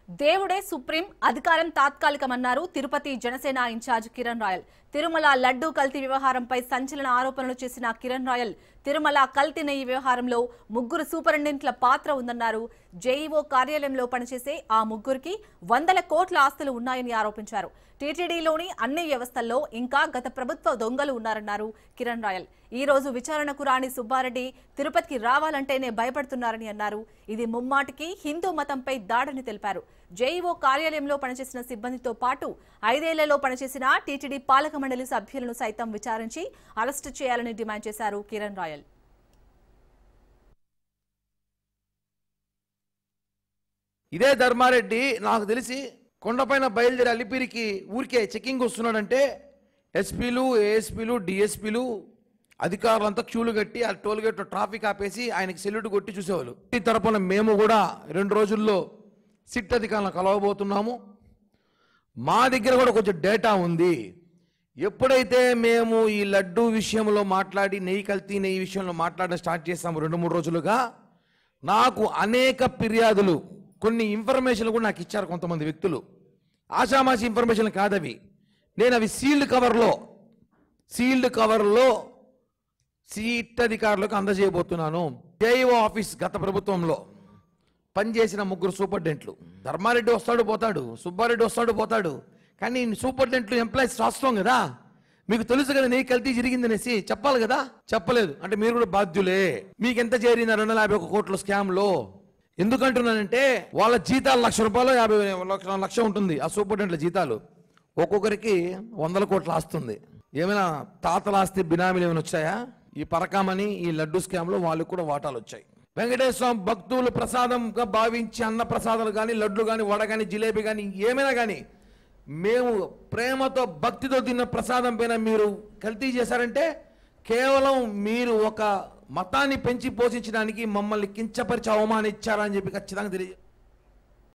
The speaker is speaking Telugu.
దేవుడే సుప్రీం, అధికారం తాత్కాలికమన్నారు తిరుపతి జనసేన ఇన్ఛార్జ్ కిరణ్ రాయల్. తిరుమల లడ్డూ కల్తీ వ్యవహారంపై సంచలన ఆరోపణలు చేసిన కిరణ్ రాయల్ తిరుమల కల్తీ నెయ్యి వ్యవహారంలో ముగ్గురు సూపరింటెండెంట్ల పాత్ర ఉందన్నారు. జేఈఓ కార్యాలయంలో పనిచేసే ఆ ముగ్గురికి వందల కోట్ల ఆస్తులు ఉన్నాయని ఆరోపించారు. టీటీడీలోని అన్ని వ్యవస్థల్లో ఇంకా గత ప్రభుత్వ దొంగలు ఉన్నారన్నారు కిరణ్ రాయల్. ఈ రోజు విచారణకు రాని సుబ్బారెడ్డి తిరుపతికి రావాలంటేనే భయపడుతున్నారని అన్నారు. ఇది ముమ్మాటికి హిందూ మతంపై దాడని తెలిపారు. జేఈఓ కార్యాలయంలో పనిచేసిన సిబ్బందితో పాటు 5 ఏళ్లలో పనిచేసిన టీటీడీ పాలక మండలి సభ్యులను సైతం విచారించి అరెస్టు చేయాలని డిమాండ్ చేశారు కిరణ్ రాయల్. ఇదే ధర్మారెడ్డి నాకు తెలిసి కొండపైన బయలుదేరి అలిపిరికి ఊరికే చెకింగ్ వస్తున్నాడంటే ఎస్పీలు, ఏఎస్పీలు, డిఎస్పీలు అధికారులంతా క్యూలు కట్టి ఆ టోల్ గేట్లో ట్రాఫిక్ ఆపేసి ఆయనకి సెల్యూట్ కొట్టి చూసేవాళ్ళు. ఈ తరపున మేము కూడా 2 రోజుల్లో సిట్ అధికారులను కలవబోతున్నాము. మా దగ్గర కూడా కొంచెం డేటా ఉంది. ఎప్పుడైతే మేము ఈ లడ్డూ విషయంలో మాట్లాడి నెయ్యి కల్తీ నెయ్యి విషయంలో మాట్లాడడం స్టార్ట్ చేస్తాము 2-3 రోజులుగా, నాకు అనేక ఫిర్యాదులు, కొన్ని ఇన్ఫర్మేషన్లు కూడా నాకు ఇచ్చారు కొంతమంది వ్యక్తులు. ఆషామాషి ఇన్ఫర్మేషన్ కాదవి. నేను అవి సీల్డ్ కవర్లో సీట్ అధికారులకు అందజేయబోతున్నాను. జేఈఓ ఆఫీస్ గత ప్రభుత్వంలో పనిచేసిన 3 సూపరింటెండెంట్లు, ధర్మారెడ్డి వస్తాడు పోతాడు, సుబ్బారెడ్డి వస్తాడు పోతాడు, కానీ సూపరింటెండెంట్లు ఎంప్లాయీస్ రాష్ట్రం కదా, మీకు తెలుసు కదా నెయ్యి కల్తీ జరిగిందనేసి చెప్పాలి కదా, చెప్పలేదు అంటే మీరు కూడా బాధ్యులే. మీకు ఎంత చేరింది 251 కోట్ల స్కామ్లో? ఎందుకంటున్నానంటే వాళ్ళ జీతాలు ₹1,00,000, 50 లక్ష ఉంటుంది ఆ సూపరింటెండెంట్ల జీతాలు. ఒక్కొక్కరికి 100 కోట్ల ఆస్తుంది. ఏమైనా తాతల ఆస్తి బినామీలు ఏమైనా వచ్చాయా? ఈ పరకామని ఈ లడ్డు స్కామ్లో వాళ్ళకు కూడా వాటాలు వచ్చాయి. వెంకటేశ్వర స్వామి భక్తులు ప్రసాదంగా భావించి అన్న ప్రసాదాలు కానీ, లడ్లు కానీ, వడ కానీ, జిలేబీ కానీ, ఏమైనా కానీ మేము ప్రేమతో భక్తితో తిన్న ప్రసాదం పైన మీరు కల్తీ చేశారంటే కేవలం మీరు ఒక మతాన్ని పెంచి పోషించడానికి మమ్మల్ని కించపరిచి అవమానించారని చెప్పి ఖచ్చితంగా తెలియజేస్తారు.